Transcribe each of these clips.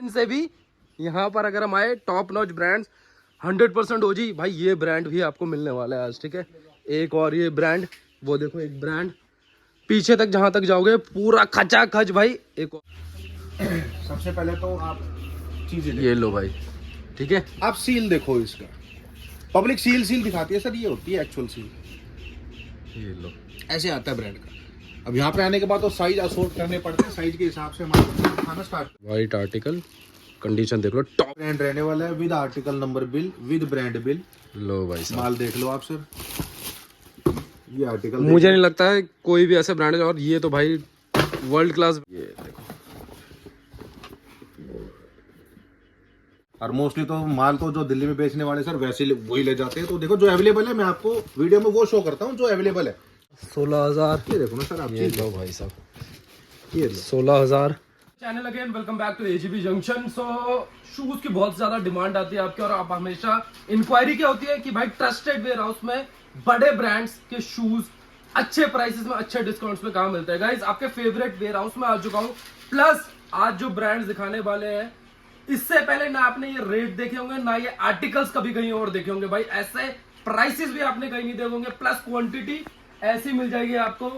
इनसे भी यहाँ पर अगर हम आए टॉप नॉच ब्रांड्स 100% हो जी भाई। ये ब्रांड भी आपको मिलने वाला है आज, ठीक है। एक और ये ब्रांड, वो देखो एक ब्रांड पीछे तक जहां तक जाओगे पूरा खचा खच भाई। एक और सबसे पहले तो आप चीजें ये लो भाई, ठीक है। आप सील देखो इसका। पब्लिक सील दिखाती है सर, ये होती है एक्चुअल सील। ये लो, ऐसे आता है ब्रांड का। अब यहाँ पे आने के बाद तो साइज असोर्ट करने पड़ते हैं, साइज के हिसाब से हमारा खाना स्टार्ट। वाइट आर्टिकल, कंडीशन देख लो, टॉप ब्रांड रहने वाला है with article number bill, with brand bill. लो भाई साहब, माल देख लो आप सर, ये आर्टिकल मुझे नहीं लगता है कोई भी ऐसे ब्रांड है। और ये तो भाई वर्ल्ड क्लास। ये देखो, और मोस्टली तो माल तो जो दिल्ली में बेचने वाले सर वैसे वही ले जाते हैं। तो देखो जो अवेलेबल है, मैं आपको वीडियो में वो शो करता हूँ जो अवेलेबल है। 16,000। ये देखो ना सर आप, ये लो भाई साहब, ये लो। 16,000। Channel again, welcome back to AGB junction. So shoes की बहुत ज्यादा डिमांड आती है आपके, और आप हमेशा इंक्वायरी क्या होती है कि भाई ट्रस्टेड वेयर हाउस में बड़े ब्रांड्स के शूज अच्छे प्राइसेस में, अच्छे डिस्काउंट्स में कहाँ मिलते हैं। गाइस आपके फेवरेट वेयर हाउस में आ चुका हूँ। प्लस आज जो ब्रांड्स दिखाने वाले हैं, इससे पहले ना आपने ये रेट देखे होंगे, ना ये आर्टिकल्स कभी कहीं और देखे होंगे भाई। ऐसे प्राइसेस भी आपने कहीं नहीं देखे होंगे, प्लस क्वांटिटी ऐसी मिल जाएगी आपको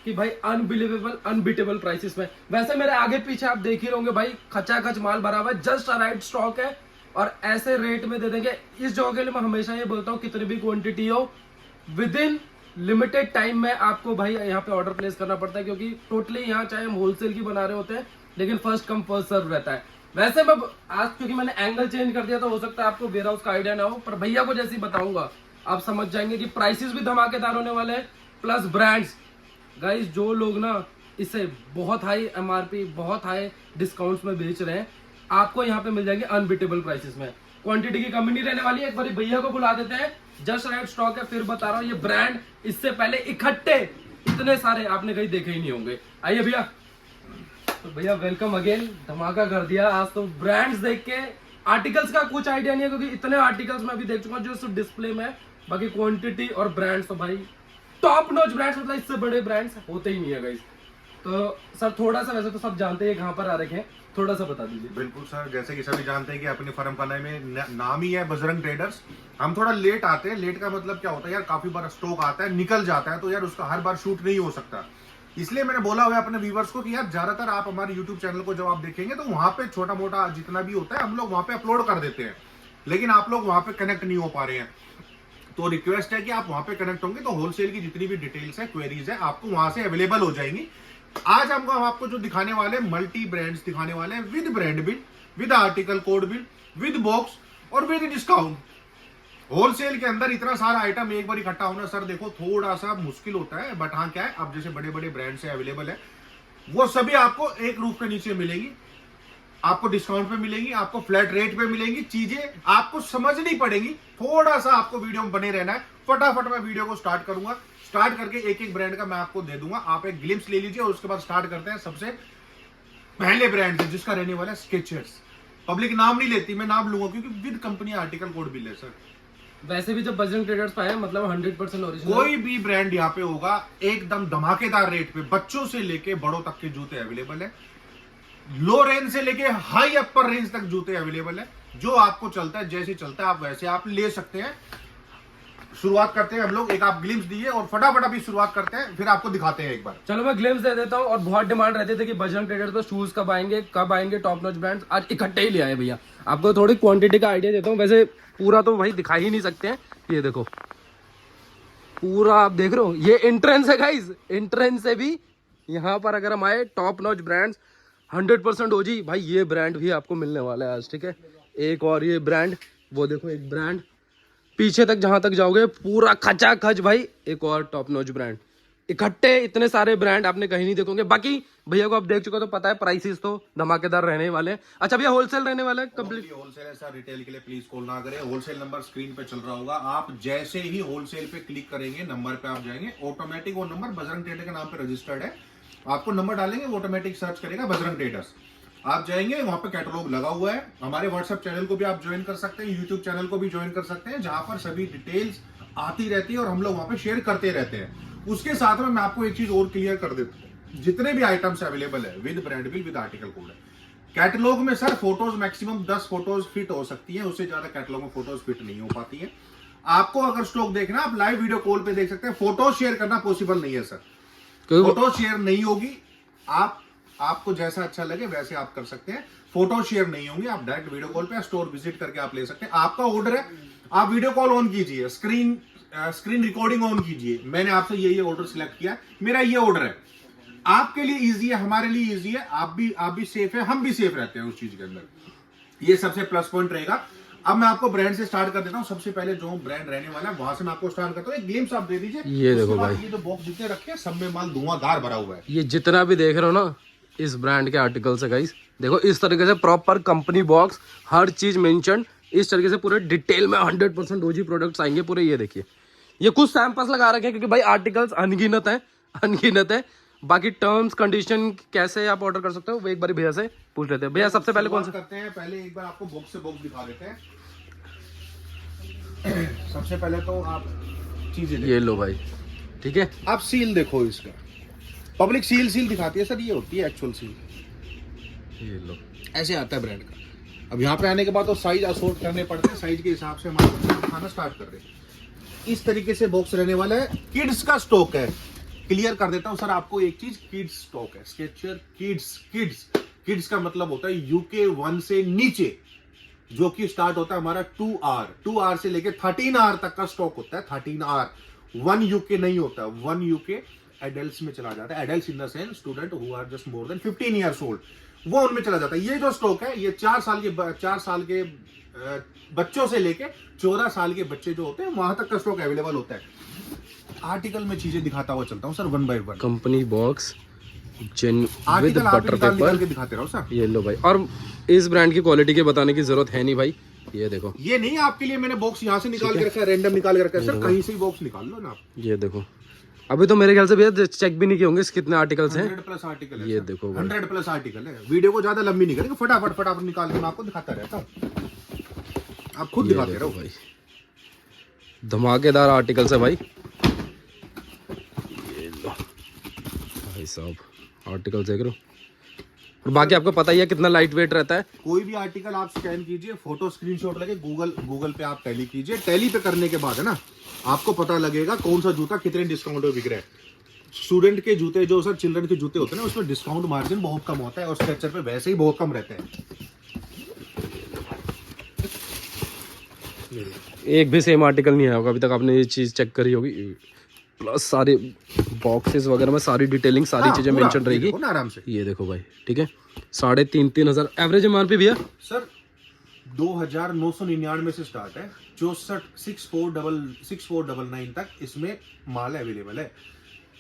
कि भाई अनबिलीवेबल, अनबीटेबल प्राइसेस में। वैसे मेरे आगे पीछे आप देख ही रहोगे भाई, खचा खच माल भरा हुआ है, जस्ट अराइव्ड स्टॉक है, और ऐसे रेट में दे देंगे। इस जगह के लिए मैं हमेशा ये बोलता हूँ, कितनी भी क्वांटिटी हो, विद इन लिमिटेड टाइम में आपको भाई यहाँ पे ऑर्डर प्लेस करना पड़ता है, क्योंकि टोटली यहाँ चाहे हम होलसेल की बना रहे होते हैं, लेकिन फर्स्ट कम फर्स्ट सर्व रहता है। वैसे मैं आज क्योंकि मैंने एंगल चेंज कर दिया, तो हो सकता है आपको वेयर हाउस का आइडिया ना हो, पर भैया को जैसे ही बताऊंगा आप समझ जाएंगे कि प्राइसेस भी धमाकेदार होने वाले हैं, प्लस ब्रांड्स। गाइस जो लोग ना इसे बहुत हाई एमआरपी, बहुत हाई डिस्काउंट्स में बेच रहे हैं, आपको यहाँ पे मिल जाएंगे अनबीटेबल प्राइसेस में। क्वांटिटी की कमी नहीं रहने वाली है। एक बार भैया को बुला देते हैं, जस्ट राइट स्टॉक है। फिर बता रहा हूँ, ये ब्रांड इससे पहले इकट्ठे इतने सारे आपने कहीं देखे ही नहीं होंगे। आइए भैया। तो भैया वेलकम अगेन, धमाका कर दिया आज तो ब्रांड्स देख के। आर्टिकल्स का कुछ आइडिया नहीं है, क्योंकि इतने आर्टिकल्स मैं अभी देख चुका हूँ जो सिर्फ डिस्प्ले में है। बाकी क्वांटिटी और ब्रांड्स तो भाई टॉप नॉच ब्रांड्स, मतलब इससे बड़े ब्रांड्स होते ही नहीं है गाइस। तो सर थोड़ा सा, वैसे तो सब जानते हैं कहाँ पर आ रखे हैं, थोड़ा सा बता दीजिए। बिल्कुल सर, जैसे कि सभी जानते हैं कि अपनी फर्म का नाम ही है बजरंग ट्रेडर्स। हम थोड़ा लेट आते हैं। लेट का मतलब क्या होता है यार, काफी बार स्टॉक आता है, निकल जाता है, तो यार उसका हर बार शूट नहीं हो सकता। इसलिए मैंने बोला हुआ है अपने व्यूवर्स को कि यार ज्यादातर आप हमारे यूट्यूब चैनल को जब आप देखेंगे तो वहां पे छोटा मोटा जितना भी होता है हम लोग वहां पे अपलोड कर देते हैं, लेकिन आप लोग वहां पे कनेक्ट नहीं हो पा रहे हैं। तो रिक्वेस्ट है कि आप वहां पे कनेक्ट होंगे तो होलसेल की जितनी भी डिटेल्स है, क्वेरीज है, आपको वहां से अवेलेबल हो जाएंगी। आज हम आपको जो दिखाने वाले मल्टी ब्रांड्स दिखाने वाले हैं, with brand bill, with article code bill, with box और विद डिस्काउंट। होलसेल के अंदर इतना सारा आइटम एक बार इकट्ठा होना सर देखो थोड़ा सा मुश्किल होता है, बट हाँ क्या है, अब जैसे बड़े बड़े ब्रांड से अवेलेबल है, वो सभी आपको एक रूफ के नीचे मिलेगी, आपको डिस्काउंट पे मिलेंगी, आपको फ्लैट रेट पे मिलेंगी। चीजें आपको समझनी पड़ेगी, थोड़ा सा आपको वीडियो में बने रहना है। फटाफट मैं वीडियो को स्टार्ट करूंगा, स्टार्ट करके एक एक ब्रांड का मैं आपको दे दूंगा, आप एक ग्लिम्स ले लीजिए, और उसके बाद स्टार्ट करते हैं सबसे पहले ब्रांड से, जिसका रहने वाला है स्केचर्स। पब्लिक नाम नहीं लेती, मैं नाम लूंगा क्योंकि with company article code bill है सर। वैसे भी जब बजरंग ट्रेडर्स पे है, मतलब 100% ओरिजिनल। कोई भी ब्रांड यहाँ पे होगा एकदम धमाकेदार रेट पे, बच्चों से लेके बड़ों तक के जूते अवेलेबल है, लो रेंज से लेके हाई अपर रेंज तक जूते अवेलेबल है। जो आपको चलता है, जैसे चलता है आप वैसे आप ले सकते हैं। शुरुआत करते हैं हम लोग, एक आप ग्लिम्स दिए और फटाफट अभी शुरुआत करते हैं, फिर आपको दिखाते हैं एक बार। चलो मैं ग्लिम्स दे देता हूँ। और बहुत डिमांड रहती थी कि बजरंग ट्रेडर्स पे शूज कब आएंगे टॉप नॉच ब्रांड्स। आज इकट्ठे ही ले आए भैया। आपको थोड़ी क्वांटिटी का आइडिया देता हूँ, वैसे पूरा तो भाई दिखा ही नहीं सकते हैं। ये देखो पूरा आप देख रहे हो, ये एंट्रेंस है गाइस। एंट्रेंस से भी यहाँ पर अगर हम आए टॉप नॉच ब्रांड्स 100% हो जी भाई। ये ब्रांड भी आपको मिलने वाला है आज, ठीक है। एक और ये ब्रांड, वो देखो एक ब्रांड पीछे तक जहां तक जाओगे पूरा खचा खच भाई। एक और टॉप नॉच ब्रांड, इकट्ठे इतने सारे ब्रांड आपने कहीं नहीं देखोगे। बाकी भैया को आप देख चुका तो पता है, प्राइसेस तो धमाकेदार रहने वाले हैं। अच्छा भैया होलसेल रहने वाला है कंप्लीट? होलसेल है सर, रिटेल के लिए प्लीज कॉल ना करें। होलसेल नंबर स्क्रीन पे चल रहा होगा, आप जैसे ही होलसेल पे क्लिक करेंगे नंबर पे आप जाएंगे, ऑटोमेटिक वो नंबर बजरंग ट्रेडर के नाम पे रजिस्टर्ड है। आपको नंबर डालेंगे, ऑटोमेटिक सर्च करेगा बजरंग ट्रेडर्स, आप जाएंगे वहां पे कैटलॉग लगा हुआ है। हमारे व्हाट्सएप चैनल को भी आप ज्वाइन कर सकते हैं, यूट्यूब चैनल को भी ज्वाइन कर सकते हैं, जहां पर सभी डिटेल्स आती रहती है और हम लोग वहां पे शेयर करते रहते हैं। उसके साथ में मैं आपको एक चीज और क्लियर कर देता हूँ, जितने भी आइटम्स अवेलेबल है with brand bill, with article code है, कैटलॉग में sir photos maximum 10 photos fit हो सकती है, उससे ज्यादा कैटलॉग में फोटोज फिट नहीं हो पाती है। आपको अगर स्टॉक देखना, आप लाइव वीडियो कॉल पे देख सकते हैं, फोटो शेयर करना पॉसिबल नहीं है सर, फोटो शेयर नहीं होगी। आपको जैसा अच्छा लगे वैसे आप कर सकते हैं, फोटो शेयर नहीं होंगे। आप डायरेक्ट वीडियो कॉल पे स्टोर विजिट करके आप ले सकते हैं। आपका ऑर्डर है, आप वीडियो कॉल ऑन कीजिए, स्क्रीन रिकॉर्डिंग ऑन कीजिए, मैंने आपसे ये ऑर्डर सिलेक्ट किया, मेरा ये ऑर्डर है, आपके लिए इजी है, हमारे लिए इजी है, आप भी सेफ है, हम भी सेफ रहते हैं उस चीज के अंदर। ये सबसे प्लस पॉइंट रहेगा। अब मैं आपको ब्रांड से स्टार्ट कर देता हूँ। सबसे पहले जो ब्रांड रहने वाला है वहां से मैं आपको स्टार्ट करता हूँ। एक ग्लिम्स आप दे दीजिए। ये देखो भाई, ये जो बॉक्स जितने रखे हैं सब में माल धुआंधार भरा हुआ है। ये जितना भी देख रहे हो ना इस ब्रांड के आर्टिकल्स है गाइस, देखो इस तरीके से प्रॉपर कंपनी बॉक्स, हर चीज मेंशन इस तरीके से पूरे डिटेल में 100% ओजी प्रोडक्ट्स आएंगे पूरे। ये देखिए, ये कुछ सैंपल्स लगा रखे हैं क्योंकि भाई आर्टिकल्स अनगिनत है। बाकी टर्म्स कंडीशन कैसे आप ऑर्डर कर सकते हो वो एक बार भैया से पूछ लेते हैं। भैया सबसे पहले कौन सा करते हैं, पहले एक बार आपको बॉक्स से बॉक्स दिखा देते हैं। सबसे पहले तो आप चीजें ये लो भाई, ठीक है। आप सील देखो, इसका पब्लिक सील दिखाती है सर, ये होती है एक्चुअल सील। ये लो, ऐसे आता है ब्रांड का। अब यहाँ पे आने के बाद तो साइज असॉर्ट करने पड़ते हैं, साइज के हिसाब से हमारे खाना स्टार्ट कर रहे हैं। इस तरीके से बॉक्स रहने वाला है। किड्स का स्टॉक है, क्लियर कर देता हूँ सर आपको एक चीज, किड्स स्टॉक है। स्केचर किड्स का मतलब होता है UK 1 से नीचे, जो कि स्टार्ट होता है हमारा 2R से लेके 13R तक का स्टॉक होता है। 13R 1 UK नहीं होता, 1 UK एडल्ट्स में चला जाता है। Adults in the sense student who are just more than 15 years old, वो उनमें चला जाता है। ये जो स्टॉक है ये 4 साल के बच्चों से लेके 14 साल के बच्चे जो होते हैं वहां तक का स्टॉक अवेलेबल होता है। आर्टिकल में चीजें दिखाता हुआ चलता हूँ sir, 1 by 1 company box with article butter paper, के दिखाते रहो सर। ये लो भाई। और इस ब्रांड की क्वालिटी के बताने की जरूरत है नहीं भाई, ये देखो। ये नहीं, आपके लिए मैंने बॉक्स यहाँ से निकाल के रखा है, रैंडम निकाल के रखा है सर, कहीं से ही बॉक्स निकाल लो ना आप। ये देखो, अभी तो मेरे ख्याल से भैया चेक भी नहीं किए होंगे कितने आर्टिकल्स हैं। 100+ आर्टिकल है ये सर। देखो 100+ आर्टिकल है। वीडियो को ज्यादा लंबी नहीं करेंगे, फटाफट निकाल के मैं आपको दिखाता रहता हूँ, आप खुद दिखाते रहो भाई। धमाकेदार आर्टिकल्स है भाई, ये लो भाई साहब, आर्टिकल देख रहे हो। और बाकी आपको पता ही है कितना लाइट वेट रहता है। कोई भी आर्टिकल आप स्कैन कीजिए, फोटो स्क्रीनशॉट लगे, गूगल पे आप टैली कीजिए। टैली पे करने के बाद है ना, आपको पता लगेगा कौन सा जूता कितने डिस्काउंट में बिक रहा है। स्टूडेंट के जूते जो सर चिल्ड्रन के जूते होते हैं ना, उसमें डिस्काउंट मार्जिन बहुत कम होता है, और स्ट्रेचर पे वैसे ही बहुत कम रहते हैं। एक भी सेम आर्टिकल नहीं आया होगा अभी तक, आपने ये चीज चेक करी होगी। प्लस सारे बॉक्सेस वगैरह में सारी डिटेलिंग, सारी चीजें मेंशन रहेगी आराम से। ये देखो भाई, ठीक है। 3,500 हजार एवरेज MRP भैया सर 2,999 से स्टार्ट है, 64,99 तक इसमें माल अवेलेबल है।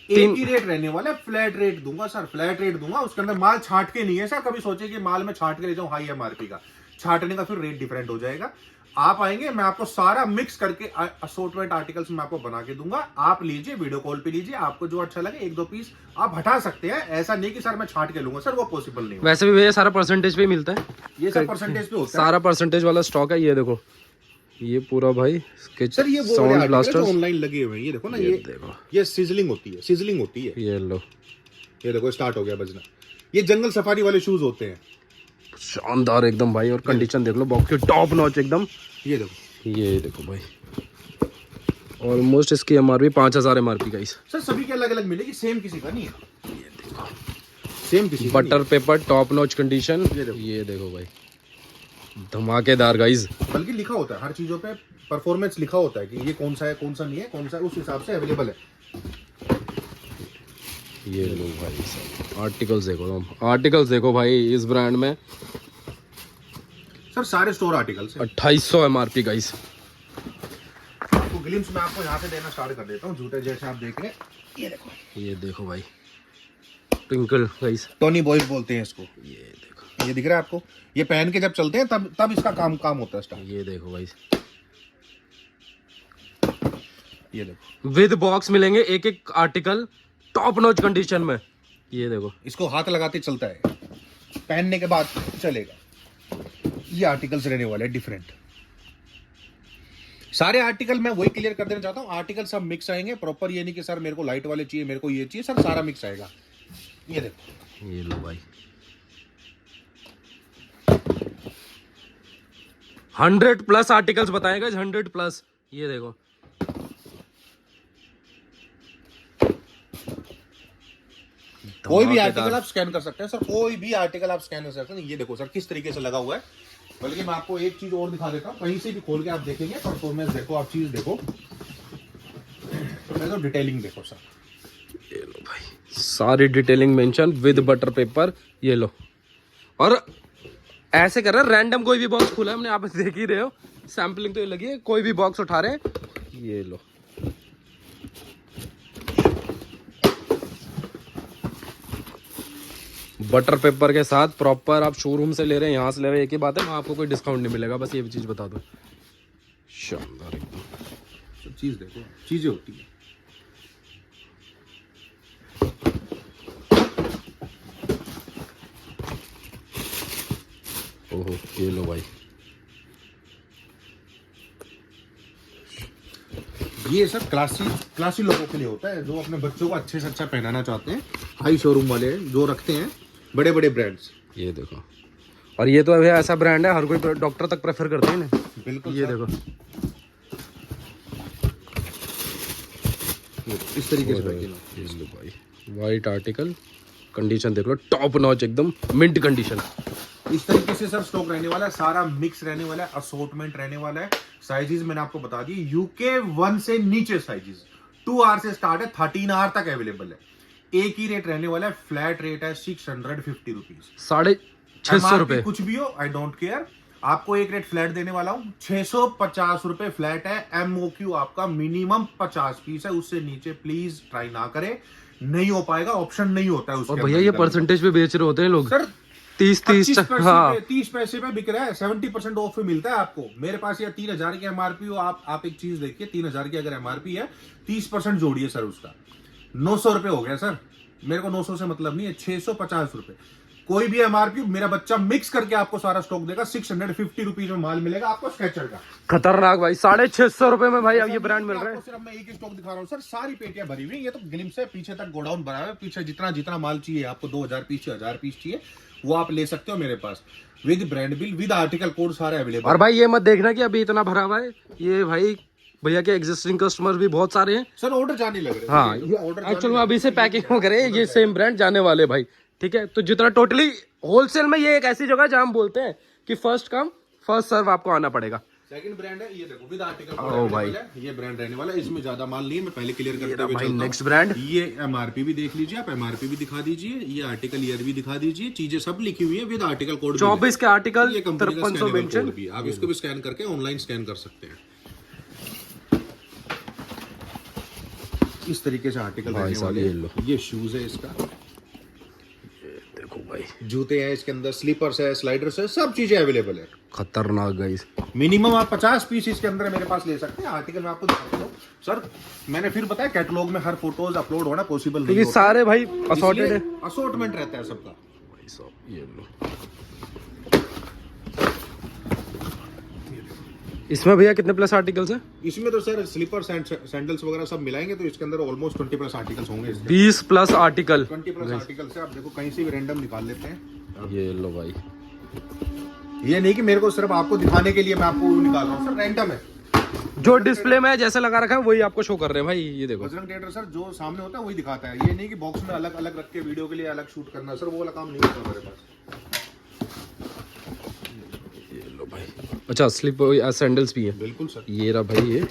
एक ही रेट रहने वाला है, फ्लैट रेट दूंगा सर, फ्लैट रेट दूंगा। उसके अंदर माल छांट के नहीं है सर, कभी सोचे कि माल में छांट के ले जाऊं हाई MRP का, छांटने का फिर रेट डिफरेंट हो जाएगा। आप आएंगे, मैं आपको सारा मिक्स करके असॉर्टमेंट आर्टिकल्स मैं आपको बना के दूंगा। आप लीजिए, वीडियो कॉल पे लीजिए, आपको जो अच्छा लगे 1-2 पीस आप हटा सकते हैं। ऐसा नहीं कि सर मैं छांट के लूंगा, सर वो पॉसिबल नहीं। वैसे भी भैया सारा परसेंटेज पे ही मिलता है, ये सब परसेंटेज पे होता है, सारा परसेंटेज वाला स्टॉक है। ये देखो, ये पूरा भाई सर ये वो साउंड ब्लास्टर्स ऑनलाइन लगे हुए हैं। ये देखो ना, ये सिजलिंग होती है। ये लो, ये देखो स्टार्ट हो गया बजना। ये जंगल सफारी वाले शूज होते हैं, शानदार एकदम भाई। और कंडीशन देख लो, बॉक्स की टॉप नॉच एकदम। ये देखो भाई, ऑलमोस्ट इसकी MRP 5,000 MRP गाइस। सर सभी के अलग अलग मिलेगी, सेम किसी का नहीं है। ये देखो, सेम किसी butter paper top notch condition. ये देखो भाई, धमाकेदार गाइस। बल्कि लिखा होता है हर चीजों पे, परफॉर्मेंस लिखा होता है कि ये कौन सा है, कौन सा नहीं है, कौन सा उस हिसाब से अवेलेबल है। ये लो भाई सब आर्टिकल्स देखो भाई इस ब्रांड में। सर सारे स्टोर आर्टिकल्स 2800 MRP गाइस। तो ग्लिम्स में आपको यहाँ से देना स्टार्ट कर देता हूँ। जूते जैसे आप देख रहे हैं, ये देखो भाई, ट्विंकल गाइस, टोनी बॉयज बोलते हैं इसको। ये देखो, ये दिख रहा है आपको, ये पहन के जब चलते हैं तब इसका काम होता है स्टार्ट। ये देखो भाई, ये देखो विद बॉक्स मिलेंगे एक आर्टिकल टॉप नॉच कंडीशन में। ये देखो, इसको हाथ लगाते चलता है, पहनने के बाद चलेगा। ये आर्टिकल्स रहने वाले हैं डिफरेंट। सारे आर्टिकल मैं वही क्लियर कर देना चाहता हूँ, आर्टिकल सब मिक्स आएंगे प्रॉपर। ये नहीं कि सर मेरे को लाइट वाले चाहिए, मेरे को ये चाहिए, सर सारा मिक्स आएगा। ये देखो, ये लो भाई, 100+ आर्टिकल्स बताएगा, 100+। ये देखो कोई भी आर्टिकल आप स्कैन कर सकते हैं सर, कोई भी आर्टिकल आप स्कैन कर सकते हैं। ये देखो सर किस तरीके से लगा हुआ है। बल्कि मैं आपको एक चीज और दिखा देता हूँ, कहीं से भी खोल के आप देखेंगे परफॉर्मेंस देखो, आप चीज देखो, तो डिटेलिंग देखो सर। ये लो भाई, सारी detailing mention with butter paper. ये लो, और ऐसे कर रहे हैं रैंडम, कोई भी बॉक्स खुला है हमने, आप देख ही रहे हो, सैम्पलिंग तो ये लगी है, कोई भी बॉक्स उठा रहे हैं। ये लो, बटर पेपर के साथ प्रॉपर आप शोरूम से ले रहे हैं, यहाँ से ले रहे हैं, एक ही बात है, वहाँ आपको कोई डिस्काउंट नहीं मिलेगा, बस ये भी चीज़ बता दो। शानदार एकदम। चीज देखो, चीजें होती है। ओहो, ये लो भाई, ये सब क्लासी लोगों के लिए होता है, जो अपने बच्चों को अच्छे से अच्छा पहनाना चाहते हैं। हाई शोरूम वाले जो रखते हैं बड़े बड़े ब्रांड्स। ये देखो, और ये तो अभी ऐसा ब्रांड है हर कोई डॉक्टर तक प्रेफर करते हैं ना। बिल्कुल, ये देखो इस तरीके से ये लो भाई, वाइट आर्टिकल, कंडीशन देख लो, टॉप नॉच एकदम, मिंट कंडीशन। इस तरीके से सर स्टॉक रहने वाला है, सारा मिक्स रहने वाला है, असॉर्टमेंट रहने वाला है। साइजेस मैंने आपको बता दी, यूके 1 से नीचे साइजेस 2R से स्टार्ट है, 13R तक अवेलेबल है। एक ही रेट रहने वाला है, फ्लैट रेट है 650 रुपीज, 650 रुपए। कुछ भी हो आई डोंट केयर, आपको एक रेट फ्लैट देने वाला हूं, 650 रुपए फ्लैट है। MOQ आपका मिनिमम 50 पीस है, उससे नीचे प्लीज ट्राई ना करें, नहीं हो पाएगा, ऑप्शन नहीं होता है उसके। और भैया ये परसेंटेज पे बेच रहे होते हैं लोग सर, 30 हाँ 30 पैसे पे बिक रहा है, 70% ऑफ पे मिलता है आपको। मेरे पास ये 3000 की MRP हो, आप एक चीज देखिए, 3000 की अगर MRP है, 30% जोड़िए सर उसका, 900 रुपए हो गया सर। मेरे को 900 से मतलब नहीं है, 650 रुपए। कोई भी MRP मेरा बच्चा मिक्स करके आपको सारा स्टॉक देगा, 650 रुपीज में माल मिलेगा आपको स्केचर का। खतरनाक भाई, 650 रुपए में भाई अब ये ब्रांड मिल रहा है। सिर्फ मैं एक ही स्टॉक दिखा रहा हूँ सर, सारी पेटियां भरी हुई। ये तो ग्लिम्स है, पीछे तक गोडाउन भरा है, पीछे जितना जितना माल चाहिए आपको, 2000 पीस 1000 पीस चाहिए, वो आप ले सकते हो मेरे पास, with brand bill, with article code, सारे अवेलेबल। और भाई ये मत देखना कि अभी इतना भरा हुआ है, ये भाई भैया के एग्जिस्टिंग कस्टमर भी बहुत सारे हैं सर, ऑर्डर जाने लग रहे हैं। हाँ, एक्चुअल में अभी से पैकिंग हो करे, ये सेम ब्रांड जाने वाले भाई, ठीक है। तो जितना टोटली होलसेल में, ये एक ऐसी जगह जहां हम बोलते हैं कि फर्स्ट कम फर्स्ट सर्व आपको आना पड़ेगा। सेकंड ब्रांड है, ये देखो विद आर्टिकल। ओ भाई, ये ब्रांड रहने वाला है, इसमें ज्यादा माल नहीं है, मैं पहले क्लियर करते हुए भाई चलता हूं। नेक्स्ट ब्रांड, ये MRP भी देख लीजिए आप, MRP भी दिखा दीजिए, ये आर्टिकल ईयर भी दिखा दीजिए, चीजें सब लिखी हुई है विद आर्टिकल कोड। 24 के आर्टिकल, ये कंपनी का 5300 मेंशन भी, आप इसको भी स्कैन करके ऑनलाइन स्कैन कर सकते हैं। इस तरीके से आर्टिकल रहने वाले हैं। ये शूज है इसका, देखो भाई, जूते हैं इसके अंदर, स्लीपर्स है, स्लाइडर्स है, सब चीजें अवेलेबल है। खतरनाक गाइस। मिनिमम आप 50 पीस इसके अंदर मेरे पास ले सकते हैं। आर्टिकल मैं आपको दिखाता हूं सर, मैंने फिर बताया कैटलॉग में हर फोटोज अपलोड होना पॉसिबल नहीं होता, सारे भाई असॉर्टेड है, असॉर्टमेंट रहता है सबका भाई साहब। ये लो, इसमें भैया कितने प्लस आर्टिकल्स हैं? इसमें तो सर स्लीपर सैंडल्स वगैरह सब मिलाएंगे तो इसके अंदर ऑलमोस्ट 20+ आर्टिकल्स होंगे। 20+ आर्टिकल, 20+ आर्टिकल्स है। आप देखो कहीं से भी रैंडम निकाल लेते हैं। ये लो भाई, ये नहीं कि मेरे को सिर्फ आपको दिखाने के लिए मैं आपको निकाल रहा हूँ सर, रैंडम है, जो डिस्प्ले में जैसे लगा रखा है वही आपको शो कर रहे हैं भाई। ये देखो बजरंग ट्रेडर सर, जो सामने होता है वही दिखाता है। ये नहीं कि बॉक्स में अलग अलग रख के वीडियो के लिए अलग शूट करना, सर वो वाला काम नहीं होता मेरे पास। अच्छा, स्लिप सैंडल्स भी है, बिल्कुल सर। ये रहा भाई,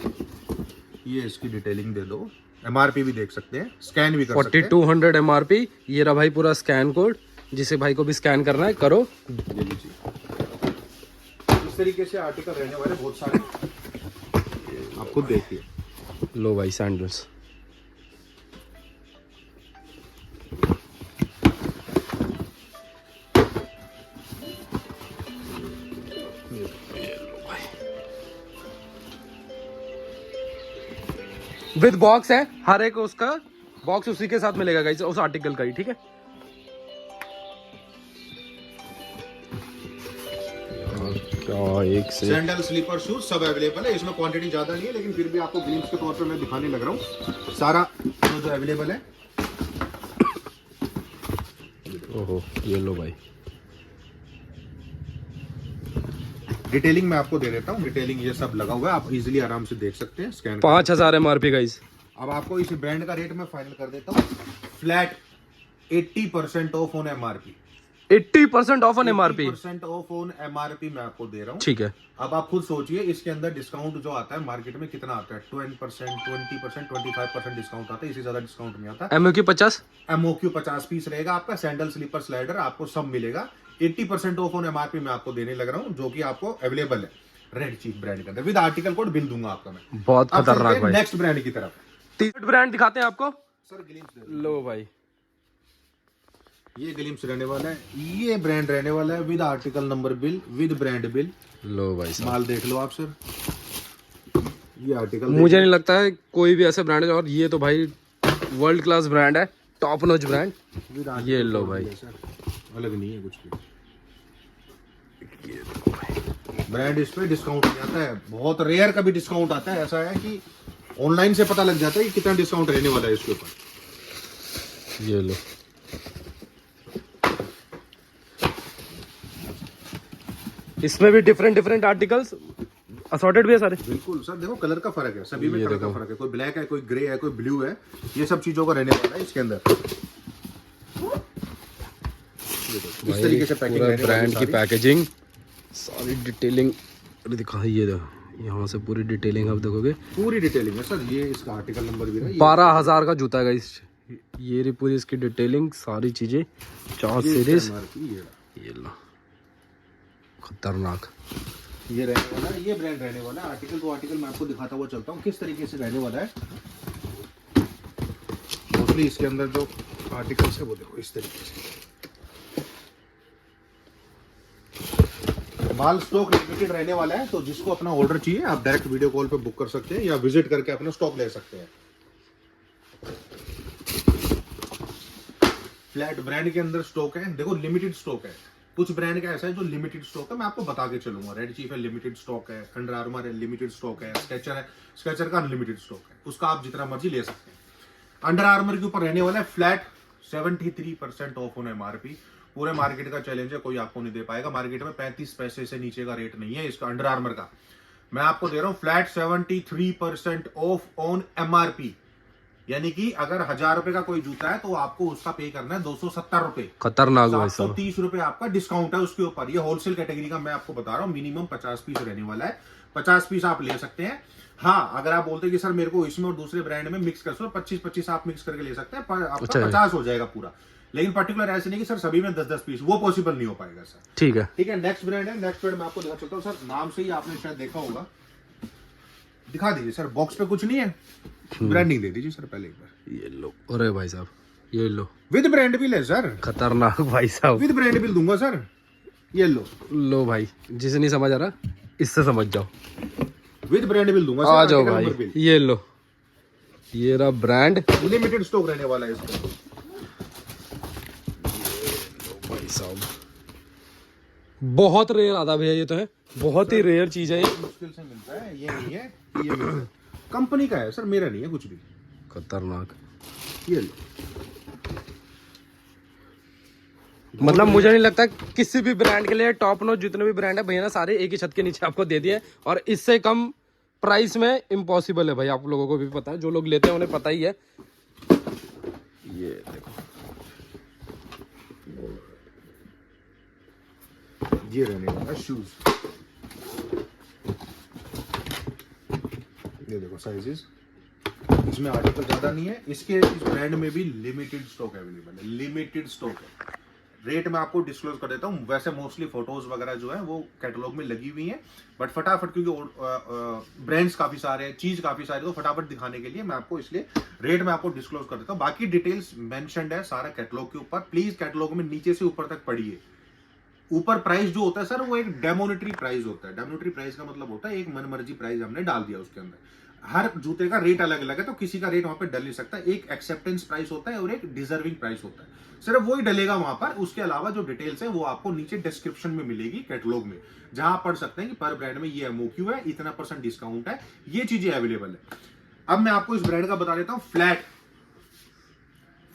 ये इसकी डिटेलिंग दे दो, MRP भी देख सकते हैं, स्कैन भी कर सकते हैं। 4200 MRP। ये रहा भाई पूरा स्कैन कोड, जिसे भाई को भी स्कैन करना है करो। ये लीजिए, इस तरीके से आर्टिकल रहने वाले बहुत सारे, आप खुद देखिए। लो भाई सैंडल्स, विद बॉक्स है, हर एक उसका बॉक्स उसी के साथ मिलेगा गाइस, उस आर्टिकल का ही, ठीक है। क्या एक से सैंडल, स्लीपर, शूज सब अवेलेबल है। इसमें क्वांटिटी ज्यादा नहीं है, लेकिन फिर भी आपको ग्लिम्स के तौर पे मैं दिखाने लग रहा हूँ सारा जो अवेलेबल है। ओहो, ये लो भाई, डिटेलिंग मैं आपको दे देता हूँ, डिटेलिंग ये सब लगा हुआ है, आप इजीली आराम से देख सकते हैं, स्कैन 5000 MRP गाइस। अब आपको इस ब्रांड का रेट मैं फाइनल कर देता हूँ, flat 80% of on MRP. 80% of on MRP। 80% of on MRP मैं आपको दे रहा हूँ। ठीक है। अब आप खुद सोचिए इसके अंदर डिस्काउंट जो आता है मार्केट में कितना आता है, 20%, 20%, 25% डिस्काउंट आता है, इससे ज्यादा डिस्काउंट नहीं आता। MOQ 50। एमओक्यू 50 पीस रहेगा आपका, सैंडल, स्लीपर, स्लाइडर आपको सब मिलेगा। 80% ऑफ ऑन एमआरपी मैं आपको देने लग रहा हूँ, जो कि आपको अवेलेबल है रेड चीफ ब्रांड के अंदर, विद आर्टिकल कोड बिल दूंगा आपका मैं। बहुत खतरनाक भाई। नेक्स्ट ब्रांड की तरफ, तीसरा ब्रांड दिखाते हैं आपको सर ग्लिम्स। लो भाई, ये ग्लिम्स रहने वाला है, ये ब्रांड रहने वाला है, with article number bill, with brand bill. लो भाई साहब, माल देख लो आप सर, ये आर्टिकल मुझे नहीं लगता है कोई भी ऐसे ब्रांड है, और ये तो भाई वर्ल्ड क्लास ब्रांड है, टॉप नॉच ब्रांड। ये लो भाई, अलग नहीं है कुछ भी। ब्रांड इस पे डिस्काउंट नहीं आता है, बहुत रेयर कभी डिस्काउंट आता है, ऐसा है कि ऑनलाइन से पता लग जाता है कि कितना डिस्काउंट रहने वाला है इसके ऊपर। ये लो, इसमें भी डिफरेंट आर्टिकल्स असॉर्टेड भी है सारे। बिल्कुल सर, देखो कलर का फर्क है, सभी में कलर का फर्क है, कोई ब्लैक है, कोई ग्रे है, कोई ब्लू है, ये सब चीजों का रहने वाला है इसके अंदर। इस तरीके से पैकिंग रहने वाली ब्रांड की सारी। पैकेजिंग, सारी डिटेलिंग दिखा, ये देखो यहाँ से पूरी डिटेलिंग आप देखोगे। पूरी डिटेलिंग है सर, ये इसका आर्टिकल नंबर भी है, 12,000 का जूता है इस, ये रही पूरी इसकी डिटेलिंग, सारी चीजें, 4 सीरीज। ये लो, खतरनाक। ये रहने वाला है, ये ब्रांड रहने वाला है। आर्टिकल टू आर्टिकल मैं आपको दिखाता हुआ चलता हूँ किस तरीके से रहने वाला है। मोस्टली इसके अंदर जो आर्टिकल्स है वो देखो इस तरीके से, माल स्टॉक लिमिटेड रहने वाला है, तो जिसको अपना ऑर्डर चाहिए आप डायरेक्ट वीडियो कॉल पे बुक कर सकते हैं या विजिट करके अपना स्टॉक ले सकते हैं। फ्लैट ब्रांड के अंदर स्टॉक है, देखो लिमिटेड स्टॉक है। कुछ ब्रांड का ऐसा है जो लिमिटेड स्टॉक है, मैं आपको बता के चलूंगा। रेड चीफ है, लिमिटेड स्टॉक है, अंडर आर्मर है, लिमिटेड स्टॉक है, स्केचर है, स्केचर का अनलिमिटेड स्टॉक है, उसका आप जितना मर्जी ले सकते हैं। अंडर आर्मर के ऊपर रहने वाला है फ्लैट 73% ऑफ ऑन एमआरपी। पूरे मार्केट का चैलेंज है, कोई आपको नहीं दे पाएगा। मार्केट में 35 पैसे से नीचे का रेट नहीं है इसका अंडर आर्मर का। मैं आपको दे रहा हूं फ्लैट 73% ऑफ ऑन एमआरपी, यानी कि अगर 1000 रुपए का कोई जूता है तो आपको उसका पे करना है 270 रुपए। खतरनाक भाई साहब, 730 रुपए आपका डिस्काउंट है उसके ऊपर। ये होलसेल कैटेगरी का मैं आपको बता रहा हूँ, मिनिमम 50 पीस रहने वाला है। 50 पीस आप ले सकते हैं। हाँ, अगर आप बोलते हैं कि सर मेरे को इसमें और दूसरे ब्रांड में मिक्स कर सो, 25-25 आप मिक्स करके ले सकते हैं, पर आपका 50 हो जाएगा पूरा। लेकिन पर्टिकुलर ऐसे नहीं कि सर सभी में 10-10 पीस, वो पॉसिबल नहीं हो पाएगा सर। ठीक है। ठीक है, नेक्स्ट ब्रांड है। नेक्स्ट ब्रांड मैं आपको दिखा चलता हूँ सर, नाम से ही आपने शायद देखा होगा। दिखा दीजिए सर, बॉक्स पे कुछ नहीं है, ब्रांडिंग दे दीजिए सर पहले एक बार। ये लो, अरे भाई साहब ये लो, विद ब्रांड बिल है सर, खतरनाक भाई साहब, विद ब्रांड बिल दूंगा सर। ये लो भाई, जिसे नहीं समझ आ रहा इससे समझ जाओ, विद ब्रांड बिल दूंगा सर। आ जाओ भाई, ये लो, ये रहा ब्रांड, लिमिटेड स्टॉक रहने वाला है इसका। भाई साहब बहुत रेयर आता भैया, ये तो है बहुत ही रेयर चीज है ये, मुश्किल से मिलता है, ये नहीं है कि ये मिलता है। कंपनी का है सर, मेरा नहीं है कुछ भी। खतरनाक। ये लो, मतलब मुझे नहीं लगता किसी भी ब्रांड के लिए, टॉप नॉच जितने भी ब्रांड है भैया ना, सारे एक ही छत के नीचे आपको दे दिए, और इससे कम प्राइस में इम्पॉसिबल है भाई। आप लोगों को भी पता है, जो लोग लेते हैं उन्हें पता ही है। ये देखो, ये रहने वाला शूज। ये देखो साइजेस, इसमें आर्टिकल ज्यादा नहीं है। इसके इस ब्रांड में भी लिमिटेड स्टॉक अवेलेबल है, लिमिटेड स्टॉक है। रेट मैं आपको डिस्क्लोज कर देता हूँ। वैसे मोस्टली फोटोज वगैरह जो है वो कैटलॉग में लगी हुई हैं, बट फटाफट क्योंकि ब्रांड्स काफी सारे हैं, चीज काफी सारी, तो फटाफट दिखाने के लिए मैं आपको इसलिए रेट मैं आपको डिस्क्लोज कर देता हूँ। बाकी डिटेल्स मेंशन्ड है सारा कैटलॉग के ऊपर। प्लीज कैटलॉग में नीचे से ऊपर तक पढ़िए। ऊपर प्राइस जो होता है सर वो एक डेमोनेटरी प्राइस होता है। डेमोनेटरी प्राइस का मतलब होता है एक मनमर्जी प्राइस हमने डाल दिया उसके अंदर। हर जूते का रेट अलग अलग है, तो किसी का रेट वहां पे डल नहीं सकता। एक एक्सेप्टेंस प्राइस होता है और एक डिजर्विंग प्राइस होता है, सिर्फ वही डलेगा वहां पर। उसके अलावा जो डिटेल्स है वो आपको नीचे डिस्क्रिप्शन में मिलेगी कैटलॉग में, जहां आप पढ़ सकते हैं कि पर ब्रांड में ये एमओक्यू है, इतना % डिस्काउंट है, ये चीजें अवेलेबल है। अब मैं आपको इस ब्रांड का बता देता हूं।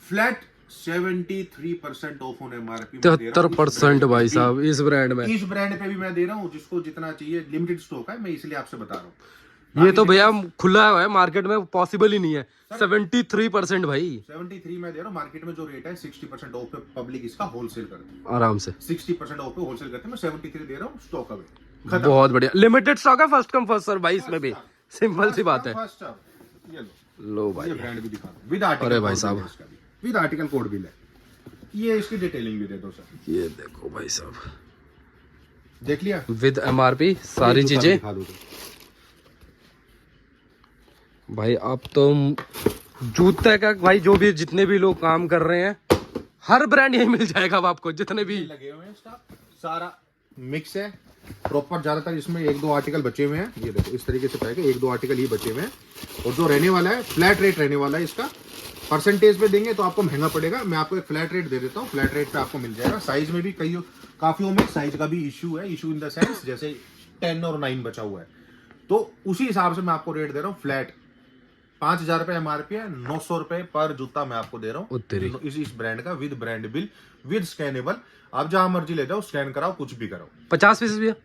फ्लैट 73% ऑफ ऑन MRP 73% भाई साहब इस ब्रांड में। इस ब्रांड पे भी मैं दे रहा हूँ, जिसको जितना चाहिए, लिमिटेड स्टॉक है, मैं इसलिए आपसे बता रहा हूँ। ये तो भैया खुला हुआ है, मार्केट में पॉसिबल ही नहीं है। 73% भाई 73 में दे रहा हूँ। मार्केट में जो रेट है 60% ऑफ पे पब्लिक इसका होलसेल करती है, आराम से। 60% ऑफ पे होलसेल करते हैं। मैं 73 दे रहा हूँ, स्टॉक अवे। बहुत बढ़िया, लिमिटेड स्टॉक है, फर्स्ट कम फर्स्ट सर्व भाई, इसमें भी सिंपल सी बात है। ये लो भाई, ये ब्रांड भी दिखा दो विद आर्टिकल। अरे भाई साहब, विद आर्टिकल कोड भी है। ये इसकी डिटेलिंग भी दे दो सर। ये देखो भाई साहब, देख लिया विद MRP सारी चीजें। दिखा दो भाई अब तो जूते का भाई, जो भी जितने भी लोग काम कर रहे हैं, हर ब्रांड यही मिल जाएगा अब आपको, जितने भी लगे हुए हैं। स्टॉक सारा मिक्स है प्रॉपर। ज्यादातर इसमें 1-2 आर्टिकल बचे हुए हैं। ये देखो इस तरीके से पैक है, 1-2 आर्टिकल ही बचे हुए हैं। और जो रहने वाला है फ्लैट रेट रहने वाला है इसका। परसेंटेज पे देंगे तो आपको महंगा पड़ेगा। मैं आपको एक फ्लैट रेट दे देता हूँ, फ्लैट रेट पे आपको मिल जाएगा। साइज में भी काफियों में साइज का भी इशू है। इशू इन द सेंस जैसे 10 और 9 बचा हुआ है, तो उसी हिसाब से मैं आपको रेट दे रहा हूँ। फ्लैट 5,000 रुपए MRP है, 900 रुपए पर जूता मैं आपको दे रहा हूँ इस ब्रांड का, with brand bill, with scannable. आप जहां मर्जी ले जाओ, स्कैन कराओ, कुछ भी कराओ। 50 पीस भी है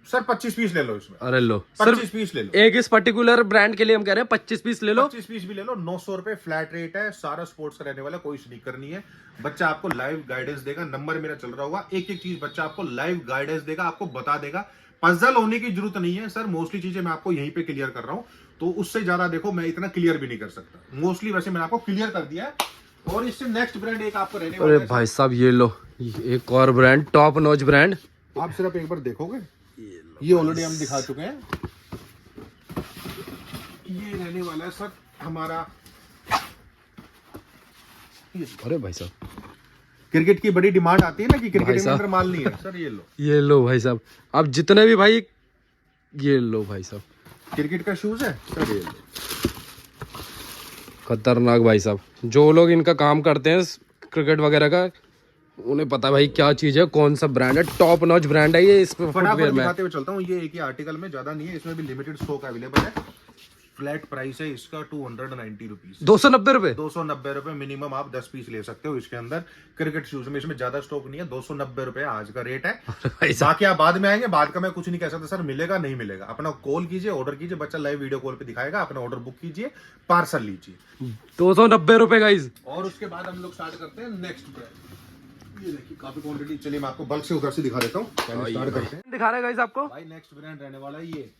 सर 25 पीस ले लो इसमें। अरे लो, 25 पीस ले लो। एक इस पर्टिकुलर ब्रांड के लिए हम कह रहे हैं 25 पीस ले लो। 25 पीस भी ले लो। 900 रुपए फ्लैट रेट है। सारा स्पोर्ट्स का रहने वाला, कोई स्नीकर नहीं है। बच्चा आपको लाइव गाइडेंस देगा। नंबर मेरा चल रहा होगा। एक एक चीज बच्चा आपको लाइव गाइडेंस देगा, आपको बता देगा। पजल होने की जरूरत नहीं है सर। मोस्टली चीजें मैं आपको यहीं पे क्लियर कर रहा हूँ, तो उससे ज्यादा देखो मैं इतना क्लियर भी नहीं कर सकता। मोस्टली वैसे मैंने आपको क्लियर कर दिया है। और इससे नेक्स्ट ब्रांड एक आपको रहने वाला है। अरे भाई साहब ये लो, एक और ब्रांड, टॉप नॉच ब्रांड। आप सिर्फ एक बार देखोगे, ये ऑलरेडी हम दिखा चुके हैं। ये रहने वाला है सर हमारा। अरे भाई साहब, क्रिकेट की बड़ी डिमांड आती है ना कि क्रिकेट के अंदर माल नहीं है सर। ये लो, ये लो भाई साहब। अब जितने भी भाई, ये लो भाई साहब, क्रिकेट का शूज है सर। ये लो, खतरनाक भाई साहब। जो लोग इनका काम करते हैं क्रिकेट वगैरह का, उन्हें पता है भाई क्या चीज है, कौन सा ब्रांड है, टॉप नॉच ब्रांड है ये। इस फुटवेयर में दिखाते हुए चलता हूँ। ये एक ही आर्टिकल में, ज्यादा नहीं है। इसमें भी लिमिटेड स्टॉक अवेलेबल है। फ्लैट प्राइस है इसका 290 रुपीज, 290 रुपए। 290 रुपए मिनिमम। आप 10 पीस ले सकते हो इसके अंदर। क्रिकेट शूज में इसमें ज्यादा स्टॉक नहीं है। 290 रुपए आज का रेट है। बाकी आप बाद में आएंगे, बाद का मैं कुछ नहीं कह सकता सर। मिलेगा नहीं मिलेगा, अपना कॉल कीजिए, ऑर्डर कीजिए। बच्चा लाइव वीडियो कॉल पे दिखाएगा। अपना ऑर्डर बुक कीजिए, पार्सल लीजिए। 290 रुपए गाइस। और उसके बाद हम लोग स्टार्ट करते हैं नेक्स्ट ब्रांड। ये देखिए काफी क्वांटिटी। चलिए मैं आपको बल्क से उधर से दिखा देता हूँ। स्टार्ट करते हैं। दिखा रहे गाइस आपको भाई नेक्स्ट ब्रांड रहने वाला है ये।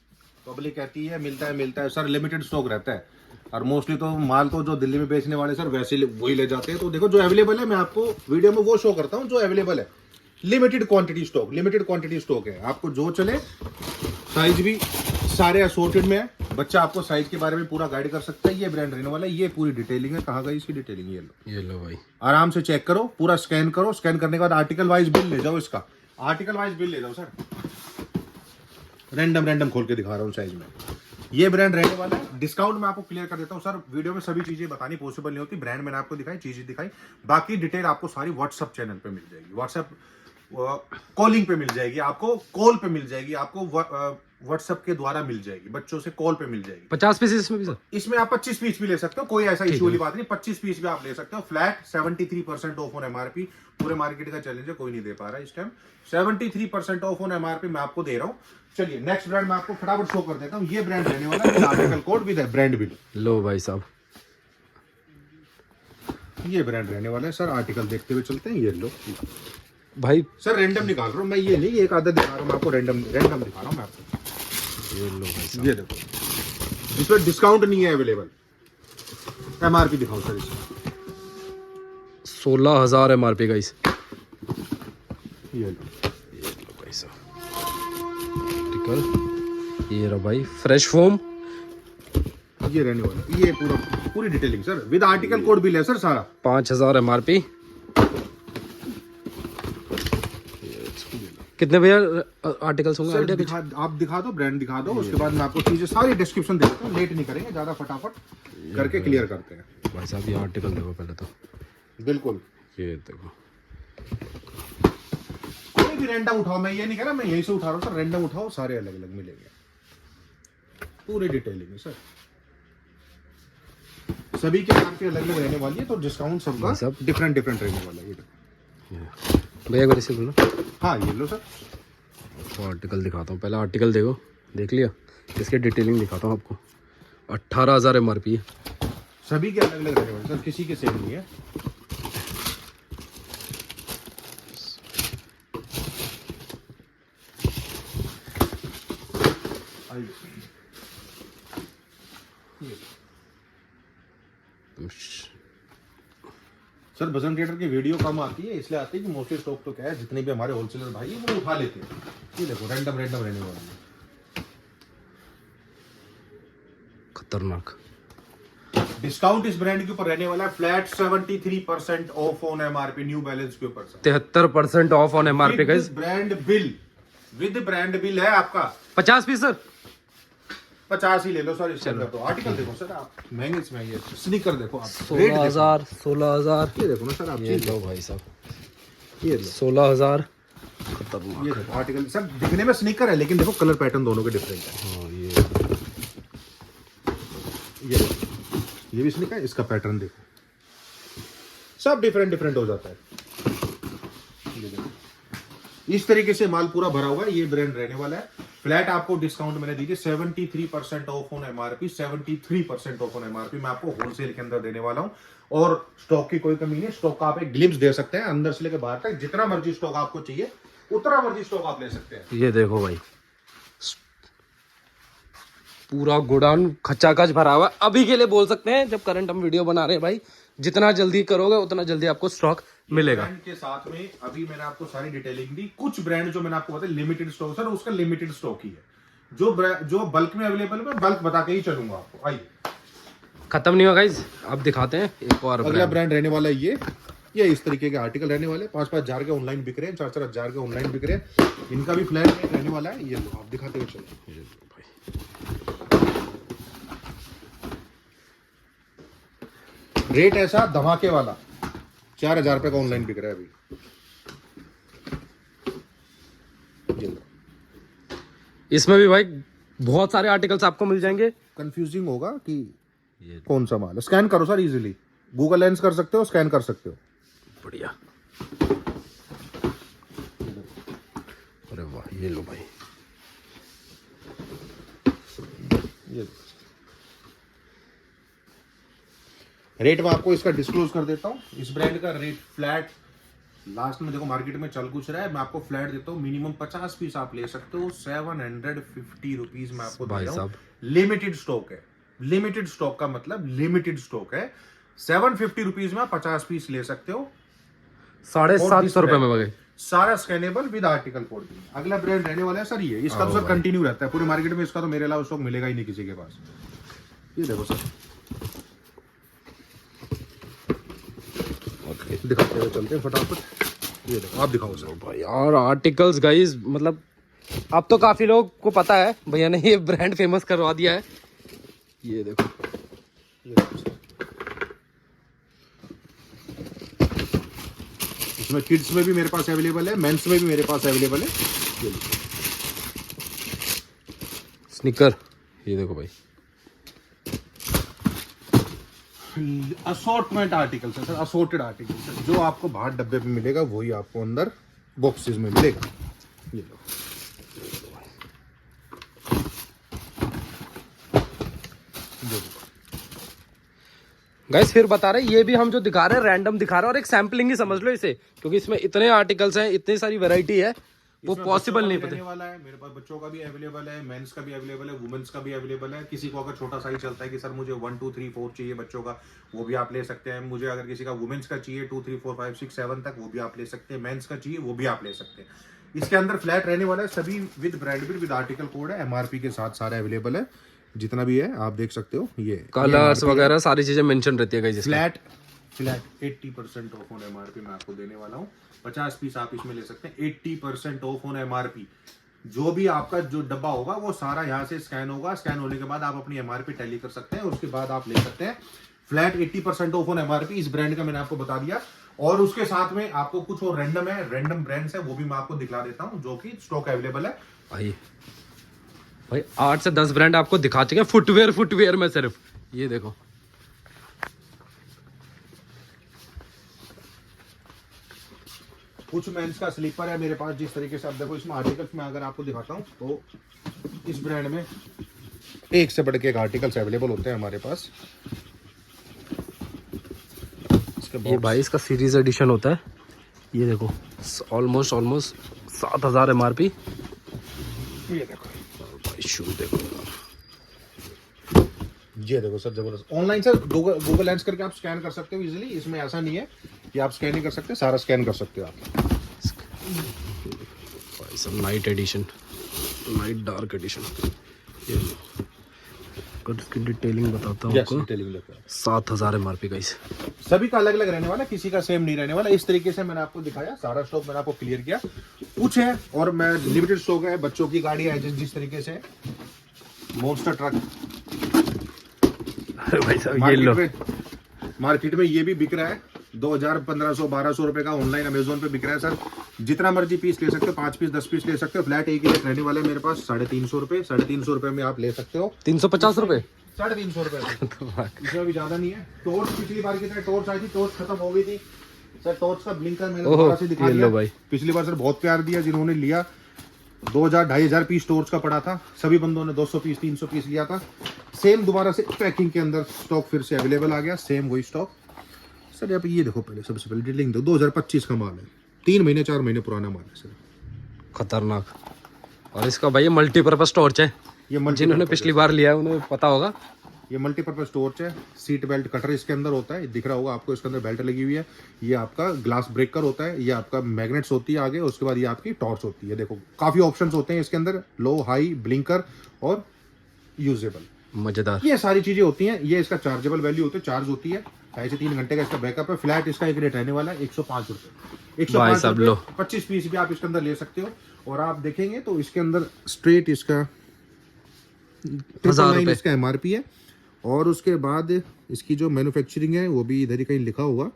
पब्लिक कहती है मिलता है सर। लिमिटेड स्टॉक रहता है। और मोस्टली तो माल तो जो दिल्ली में बेचने वाले सर वैसे वही ले जाते हैं। तो देखो जो अवेलेबल है, मैं आपको वीडियो में वो शो करता हूँ जो अवेलेबल है। लिमिटेड क्वांटिटी स्टॉक है। आपको जो चले, साइज भी सारे असोर्टेड में है। बच्चा आपको साइज के बारे में पूरा गाइड कर सकता है। ये ब्रांड रहने वाला है। ये पूरी डिटेलिंग है। कहाँ गई इसकी डिटेलिंग? ये लो भाई, आराम से चेक करो, पूरा स्कैन करो। स्कैन करने के बाद आर्टिकल वाइज बिल ले जाओ। इसका आर्टिकल वाइज बिल ले जाओ सर। रैंडम खोल के दिखा रहा हूँ साइज में। ये ब्रांड रहने वाला है। डिस्काउंट मैं आपको क्लियर कर देता हूँ सर। वीडियो में सभी चीजें बतानी पॉसिबल नहीं होती। ब्रांड मैंने आपको दिखाई, चीजें दिखाई। बाकी डिटेल आपको सारी व्हाट्सएप चैनल पे मिल जाएगी। व्हाट्सएप कॉलिंग पे मिल जाएगी, आपको कॉल पे मिल जाएगी, आपको व्हाट्सएप के द्वारा मिल जाएगी। बच्चों से कॉल पे मिल जाएगी। 50 पीस इसमें भी सर? इसमें आप 25 पीस भी ले सकते हो। कोई ऐसा इशू वाली बात नहीं। 25 पीस भी आप ले सकते हो। Flat 73% of on MRP। पूरे मार्केट का चैलेंज है, कोई नहीं दे पा रहा है इस टाइम। 73% ऑफ ऑन MRP मैं आपको दे रहा हूँ। चलिए नेक्स्ट ब्रांड मैं आपको फटाफट शो कर देता हूँ। ये ब्रांड रहने वाला है article code with brand bill. लो भाई साहब, ये ब्रांड रहने वाला है सर। आर्टिकल देखते हुए चलते हैं। ये लो भाई सर, रैंडम निकाल रहा हूँ मैं। ये नहीं एक आधा दिखा रहा हूँ मैं आपको। रैंडम दिखा रहा हूँ मैं आपको। ये लो भाई साहब, ये देखो, इसमें डिस्काउंट नहीं है अवेलेबल। MRP दिखाओ सर इसमें। 16,000 MRP गाइस। ये लो भाई साहब, ये रहा भाई फ्रेश फोम। ये रहने वाला, ये पूरी detailing sir. With article code भी ले सर सारा। 5,000 MRP। कितने भैया आर्टिकल्स होंगे? आइडिया कुछ? आप दिखा दो, ब्रांड दिखा दो। उसके बाद मैं आपको चीजें सारी डिस्क्रिप्शन दे देता हूँ। लेट नहीं करेंगे, ज्यादा फटाफट करके क्लियर करते हैं। भाई साहब ये आर्टिकल देखो पहले तो। बिल्कुल, ये देखो, कोई भी रैंडम उठाओ। मैं ये नहीं कह रहा मैं यहीं से उठा रहा हूँ सर। रैंडम उठाओ, सारे अलग अलग मिलेंगे। पूरी डिटेलिंग है सर। सभी के MRP अलग अलग रहने वाली है, तो डिस्काउंट सबका सब डिफरेंट डिफरेंट रहने वाला है। ये देखो। भैया एक बार इसे बोलो। हाँ ये लो सर। तो आर्टिकल दिखाता हूँ, पहला आर्टिकल देखो, देख लिया, इसके डिटेलिंग दिखाता हूँ आपको। 18,000 MRP है। सभी के अलग अलग रहने वाले सर, किसी के सेम नहीं है। सर बजरंग ट्रेडर की वीडियो कम आती है, इसलिए आती है कि मोस्टली स्टॉक तो क्या है, जितने भी हमारे होलसेलर भाई है वो उठा लेते हैं। ये देखो रैंडम रैंडम रहने वाला है। खतरनाक डिस्काउंट इस ब्रांड के ऊपर रहने वाला है flat 73% of on MRP new balance के ऊपर। 73% of on MRP guys. With brand bill है आपका। 50 पीस सर, 50 ही ले लो सर। इसके अंदर तो आर्टिकल देखो सर, आप महंगे से महंगे स्नीकर देखो आप, 16,000 ये देखो ना सर आप, ये लो भाई साहब, ये लो 16,000। ये खतरनाक देखो आर्टिकल सर, दिखने में स्नीकर है लेकिन देखो कलर पैटर्न दोनों के डिफरेंट है। हाँ ये देखो, ये भी स्नीकर है, इसका पैटर्न देखो, सब डिफरेंट डिफरेंट हो जाता है। ये देखो इस तरीके से माल पूरा भरा हुआ है, ये ब्रांड रहने वाला है। फ्लैट आपको डिस्काउंट मैंने दीजिए 73% of on MRP, 73% of on MRP मैं आपको होलसेल के अंदर देने वाला हूं। और स्टॉक की कोई कमी नहीं, स्टॉक का आप एक ग्लिम्स दे सकते हैं, अंदर से लेकर बाहर तक जितना मर्जी स्टॉक आपको चाहिए उतना मर्जी स्टॉक आप ले सकते हैं। ये देखो भाई, पूरा गोडाउन खचाखच भरा हुआ है। अभी के लिए बोल सकते हैं, जब करंट हम वीडियो बना रहे हैं भाई, जितना जल्दी करोगे उतना जल्दी आपको स्टॉक मिलेगा। ब्रांड के साथ में अभी मैंने आपको सारी डिटेलिंग दी। कुछ ब्रांड जो मैंने आपको बताया लिमिटेड स्टॉक सर, उसका लिमिटेड स्टॉक ही है। जो बल्क में अवेलेबल है मैं बल्क बता के ही चलूंगा आपको। आइए, खत्म नहीं होगा गाइस, अब दिखाते हैं एक और अगला ब्रांड रहने वाला है ये इस तरीके के आर्टिकल रहने वाले, 5-5 हजार के ऑनलाइन बिक रहे हैं, 4-4 हजार के ऑनलाइन बिक रहे हैं। इनका भी फ्लैट रेट रहने वाला है। ये लो आप दिखाते हुए चलो। रेट ऐसा धमाके वाला 4,000 रुपए का ऑनलाइन बिक रहा है अभी। ये लो, इसमें भी भाई बहुत सारे आर्टिकल्स आपको मिल जाएंगे। कंफ्यूजिंग होगा कि कौन सा माल है। स्कैन करो सर इजीली, गूगल लेंस कर सकते हो, स्कैन कर सकते हो। बढ़िया, अरे वाह, ये लो भाई, ये रेट मैं आपको इसका डिस्क्लोज कर देता हूँ। इस ब्रांड का रेट फ्लैट लास्ट में देखो मार्केट में चल कुछ रहा है, मैं आपको फ्लैट देता हूँ मिनिमम 50 पीस आप ले सकते हो, 750 रुपीज में आपको दे रहा हूँ। लिमिटेड स्टॉक है, लिमिटेड स्टॉक का मतलब लिमिटेड स्टॉक है। 750 रुपीज में आप 50 पीस ले सकते हो, 750 रुपए में बगे सारा स्कैनेबल विद आर्टिकल कोड भी। अगला ब्रांड रहने वाला है सर ये, इसका तो सर कंटिन्यू रहता है पूरी मार्केट में, इसका तो मेरे अलावा स्टॉक मिलेगा ही नहीं किसी के पास। ये देखो सर, दिखाते हुए चलते हैं फटाफट। ये देखो आप दिखाओ सर भाई। और आर्टिकल्स गाइस, मतलब अब तो काफी लोग को पता है, भैया ने ये ब्रांड फेमस करवा दिया है। ये देखो, ये देखो सर, इसमें किड्स में भी मेरे पास अवेलेबल है, मेंस में भी मेरे पास अवेलेबल है। ये स्निकर, ये देखो भाई, असॉर्टमेंट आर्टिकल्स है सर, असॉर्टेड आर्टिकल्स है। जो आपको बाहर डब्बे पे मिलेगा वही आपको अंदर बॉक्सेस में मिलेगा। ये लो, गाइस फिर बता रहे, ये भी हम जो दिखा रहे हैं रैंडम दिखा रहे हैं और एक सैम्पलिंग ही समझ लो इसे, क्योंकि इसमें इतने आर्टिकल्स हैं, इतनी सारी वैरायटी है, वो पॉसिबल नहीं पता वाला है। मेरे पास बच्चों का भी अवेलेबल है, मेंस का भी अवेलेबल है, वुमेन्स का भी अवेलेबल है। किसी को अगर छोटा साइज चलता है कि सर मुझे 1 2 3 4 चाहिए बच्चों का, वो भी आप ले सकते हैं। मुझे अगर किसी का वुमेन्स का चाहिए 2 3 4 5 6 7 तक, वो भी आप ले सकते हैं। मेंस का चाहिए वो भी आप ले सकते हैं। इसके अंदर फ्लैट रहने वाला है, सभी with brand bill with article code है, MRP के साथ सारे अवेलेबल है, जितना भी है आप देख सकते हो। ये कलर्स वगैरह सारी चीजें मेंशन रहती है guys. Flat 80% of on MRP मैं आपको देने वाला हूँ। 50 पीस आप इसमें ले सकते हैं, 80% ऑफ ऑन MRP। जो भी आपका जो डब्बा होगा वो सारा यहाँ से स्कैन होगा, स्कैन होने के बाद आप अपनी MRP टैली कर सकते हैं, उसके बाद आप ले सकते हैं। फ्लैट 80% ऑफ ऑन MRP इस ब्रांड का मैंने आपको बता दिया। और उसके साथ में आपको कुछ और रैंडम है, रैंडम ब्रांड्स है, वो भी मैं आपको दिखला देता हूँ जो कि स्टॉक अवेलेबल है। भाई 8 से 10 ब्रांड आपको दिखा चुके हैं फुटवेयर में सिर्फ। ये देखो, कुछ मेंस का स्लीपर है मेरे पास जिस तरीके से, आप देखो इसमें आर्टिकल्स में अगर आपको दिखाता हूँ तो इस ब्रांड में एक से बढ़ के एक आर्टिकल्स अवेलेबल होते हैं हमारे पास। ये भाई इसका सीरीज एडिशन होता है, ये देखो ऑलमोस्ट 7000 MRP। ये देखो भाई शू देखो यार, ये देखो सर जबरदस्त। ऑनलाइन सर गूगल लेंस करके आप स्कैन कर सकते हो इजीली, इसमें ऐसा नहीं है कि आप स्कैन नहीं कर सकते, सारा स्कैन कर सकते हो आप। भाई सब night addition, night dark edition. ये अगर इसकी डिटेलिंग बताता हूँ आपको, 7000 MRP का इस सभी का अलग अलग रहने वाला, किसी का सेम नहीं रहने वाला। इस तरीके से मैंने आपको दिखाया, सारा स्टॉक मैंने आपको क्लियर किया। कुछ है और मैं लिमिटेड स्टॉक है, बच्चों की गाड़ी है जिस तरीके से मॉन्स्टर ट्रक भाई साहब ये लो, मार्केट में ये भी बिक रहा है 2000, 1500, 1200 रुपए का ऑनलाइन अमेजोन पे बिक रहा है सर। जितना मर्जी पीस ले सकते हो, 5 पीस 10 पीस ले सकते हो। फ्लैट एक ही रेट रहने वाला है मेरे पास 350 रुपए। 350 रुपए में आप ले सकते हो। 350 रुपए, 350 रुपए इसमें भी ज्यादा नहीं है। टॉर्च पिछली बार की तरह टॉर्च आई थी, टॉर्च खत्म हो गई थी सर। टॉर्च का ब्लिंकर मैंने दोबारा से दिखा दिया भाई। पिछली बार सर बहुत प्यार दिया जिन्होंने लिया, 2000, 2500 पीस टॉर्च का पड़ा था, सभी बंदों ने 200 पीस 300 पीस लिया था। सेम दोबारा से पैकिंग के अंदर स्टॉक फिर से अवेलेबल आ गया, सेम वही स्टॉक सर। यहाँ पे ये देखो, पहले सबसे पहले डिटेलिंग दो, 2025 का माल है, 3 महीने 4 महीने पुराना माल है सर, खतरनाक। और इसका भाई मल्टीपर्पज टॉर्च है, ये जिन्होंने पिछली बार लिया है उन्हें पता होगा। ये मल्टीपर्पज टॉर्च है। सीट बेल्ट कटर इसके अंदर होता है, दिख रहा होगा आपको, इसके अंदर बेल्ट लगी हुई है। ये आपका ग्लास ब्रेकर होता है, ये आपका मैग्नेट्स होती है आगे, उसके बाद ये आपकी टॉर्च होती है। देखो काफी ऑप्शंस होते हैं इसके अंदर, लो, हाई, ब्लिंकर और यूजेबल, मजेदार। ये सारी चीजें होती हैं। ये इसका चार्जेबल वैल्यू होती है, चार्ज होती है, 2.5 से 3 घंटे का इसका बैकअप है। फ्लैट इसका एक रेट रहने वाला है 105 रुपए। 105 रुपए 25 पीस भी आप इसके अंदर ले सकते हो। और आप देखेंगे तो इसके अंदर स्ट्रेट इसका 999 इसका MRP है। और उसके बाद इसकी जो मैन्युफैक्चरिंग है वो भी इधर ही कहीं लिखा होगा,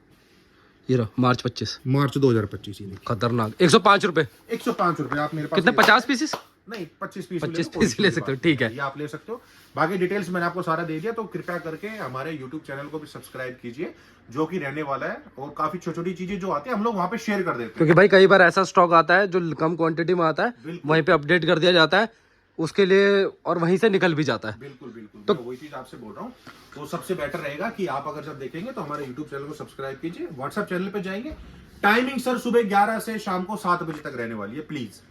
ये रहा मार्च 2025। खतरनाक। 105 रुपए, 105 रुपए। आप मेरे पास कितने 50 पीसेस? नहीं 25 पीस 25 पीस ले सकते हो, ठीक है, ये आप ले सकते हो। बाकी डिटेल्स मैंने आपको सारा दे दिया, तो कृपया करके हमारे YouTube चैनल को भी सब्सक्राइब कीजिए, जो कि रहने वाला है। और काफी छोटी छोटी चीजें जो आती है हम लोग वहाँ पे शेयर कर देते हैं, क्योंकि भाई कई बार ऐसा स्टॉक आता है जो कम क्वांटिटी में आता है, वहीं पे अपडेट कर दिया जाता है उसके लिए, और वहीं से निकल भी जाता है। बिल्कुल बिल्कुल, तो वही चीज आपसे बोल रहा हूँ। तो सबसे बेटर रहेगा कि आप अगर जब देखेंगे तो हमारे YouTube चैनल को सब्सक्राइब कीजिए। व्हाट्सएप चैनल पे जाएंगे, टाइमिंग सर सुबह 11 से शाम को 7 बजे तक रहने वाली है। प्लीज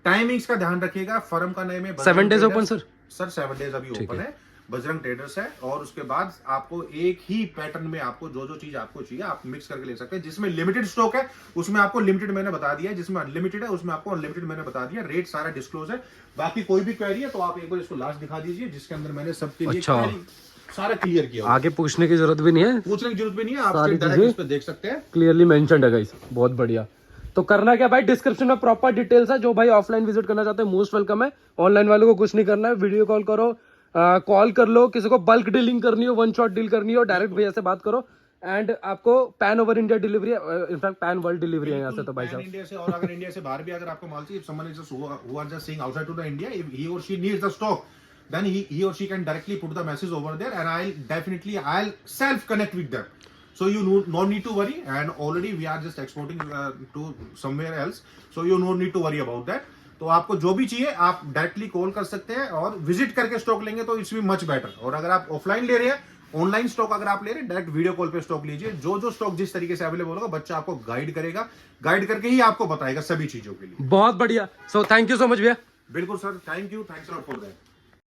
टाइमिंग्स का ध्यान रखिएगा। फर्म का नेम है 7 डेज ओपन सर। 7 डेज अभी ओपन है, बजरंग ट्रेडर्स है। और उसके बाद आपको एक ही पैटर्न में आपको जो जो चीज आपको चाहिए आप मिक्स करके ले सकते हैं। जिसमें लिमिटेड स्टॉक है उसमें आपको लिमिटेड मैंने बता दिया है, जिसमें अनलिमिटेड है उसमें आपको अनलिमिटेड मैंने बता दिया। रेट सारा डिस्क्लोज है। बाकी कोई भी क्वेरी है तो आप एक बार इसको लास्ट दिखा दीजिए, जिसके अंदर मैंने सबके लिए सारा क्लियर किया। आगे पूछने की जरूरत भी नहीं है, पूछने की जरूरत भी नहीं है, आप डायरेक्ट इस पे देख सकते हैं, क्लियरली मेंशन्ड है गाइस। बहुत बढ़िया। तो करना क्या भाई, डिस्क्रिप्शन में प्रॉपर डिटेल्स है। जो भाई ऑफलाइन विजिट करना चाहते हैं मोस्ट वेलकम है। ऑनलाइन वालों को कुछ नहीं करना है, वीडियो कॉल करो, कॉल कर लो, किसी को बल्क डीलिंग करनी हो, वन शॉट डील करनी हो, डायरेक्ट भैया से बात करो। एंड आपको पैन ओवर इंडिया डिलीवरी है, इनफैक्ट पैन वर्ल्ड डिलीवरी है यहाँ से। तो भाई साहब इंडिया से, और अगर इंडिया से बाहर भी अगर आपको माल चाहिए, someone is who are just seeing outside to the India, if he or she needs the stock, then he or she can directly put the message over there, and I'll self connect with them. So you no need to worry, and already we are just exporting to somewhere else, so you no need to worry about that. तो आपको जो भी चाहिए आप directly call कर सकते हैं, और विजिट करके स्टॉक लेंगे तो इट्स भी मच बेटर। और अगर आप ऑफलाइन ले रहे हैं, ऑनलाइन स्टॉक अगर आप ले रहे हैं, डायरेक्ट वीडियो कॉल पे स्टॉक लीजिए। जो जो स्टॉक जिस तरीके से अवेलेबल होगा बच्चा आपको गाइड करेगा, गाइड करके ही आपको बताएगा सभी चीजों के लिए। बहुत बढ़िया। So thank you so much भैया। बिल्कुल sir, thank you, thanks a lot for that.